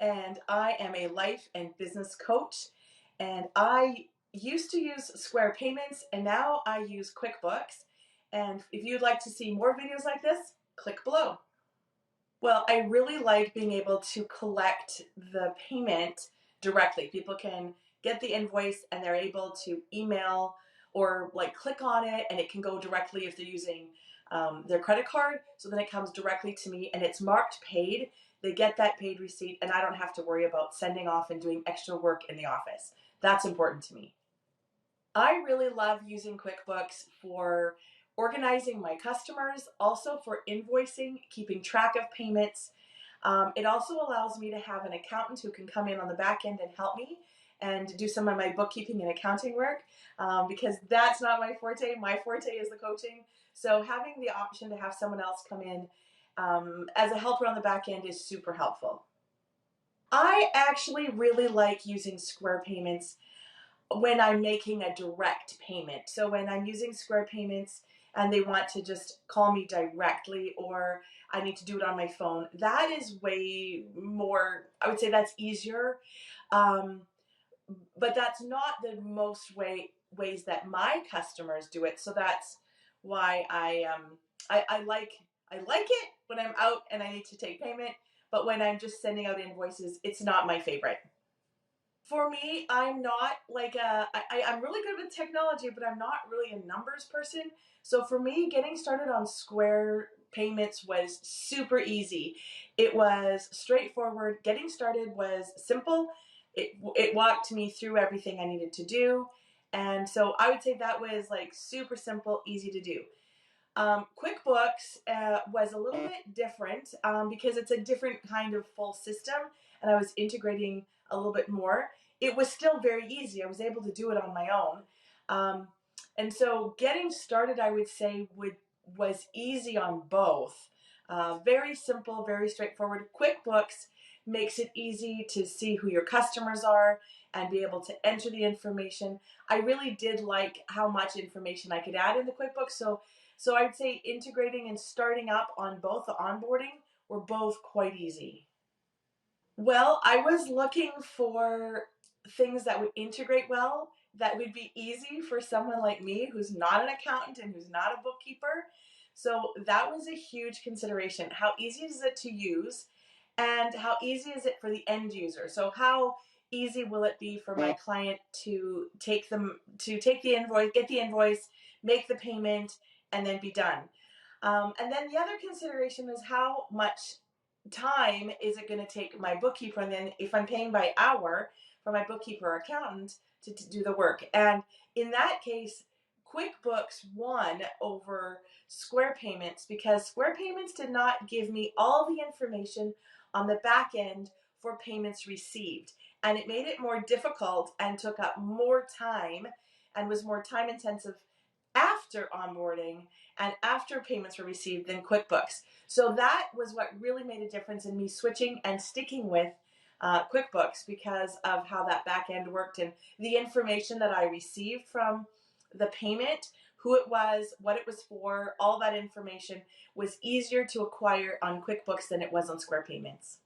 and I am a life and business coach. And I used to use Square Payments, and now I use QuickBooks. And if you'd like to see more videos like this, click below. Well, I really like being able to collect the payment directly. People can get the invoice and they're able to email or like click on it, and it can go directly if they're using their credit card. So then it comes directly to me and it's marked paid. They get that paid receipt and I don't have to worry about sending off and doing extra work in the office. That's important to me. I really love using QuickBooks for organizing my customers, also for invoicing, keeping track of payments. It also allows me to have an accountant who can come in on the back end and help me and do some of my bookkeeping and accounting work, because that's not my forte. My forte is the coaching. So having the option to have someone else come in as a helper on the back end is super helpful. I actually really like using Square Payments when I'm making a direct payment. So when I'm using Square Payments and they want to just call me directly, or I need to do it on my phone, that is way more, I would say that's easier. But that's not the most ways that my customers do it. So that's why I like it when I'm out and I need to take payment, but when I'm just sending out invoices, it's not my favorite. For me, I'm not like I'm really good with technology, but I'm not really a numbers person. So for me, getting started on Square Payments was super easy. It was straightforward. Getting started was simple. It walked me through everything I needed to do. And so I would say that was like super simple, easy to do. QuickBooks was a little bit different because it's a different kind of full system, and I was integrating a little bit more. It was still very easy. I was able to do it on my own. And so getting started, I would say, was easy on both. Very simple, very straightforward. QuickBooks makes it easy to see who your customers are and be able to enter the information. I really did like how much information I could add in the QuickBooks. So I'd say integrating and starting up on both the onboarding were both quite easy. Well, I was looking for things that would integrate well, that would be easy for someone like me who's not an accountant and who's not a bookkeeper. So that was a huge consideration. How easy is it to use, and how easy is it for the end user? So how easy will it be for my client to take the invoice, get the invoice, make the payment, and then be done? And then the other consideration is how much time is it going to take my bookkeeper, and then if I'm paying by hour for my bookkeeper or accountant to do the work. And in that case, QuickBooks won over Square Payments because Square Payments did not give me all the information on the back end for payments received. And it made it more difficult and took up more time and was more time intensive after onboarding and after payments were received than QuickBooks. So that was what really made a difference in me switching and sticking with QuickBooks, because of how that back end worked and the information that I received from the payment, who it was, what it was for, all that information was easier to acquire on QuickBooks than it was on Square Payments.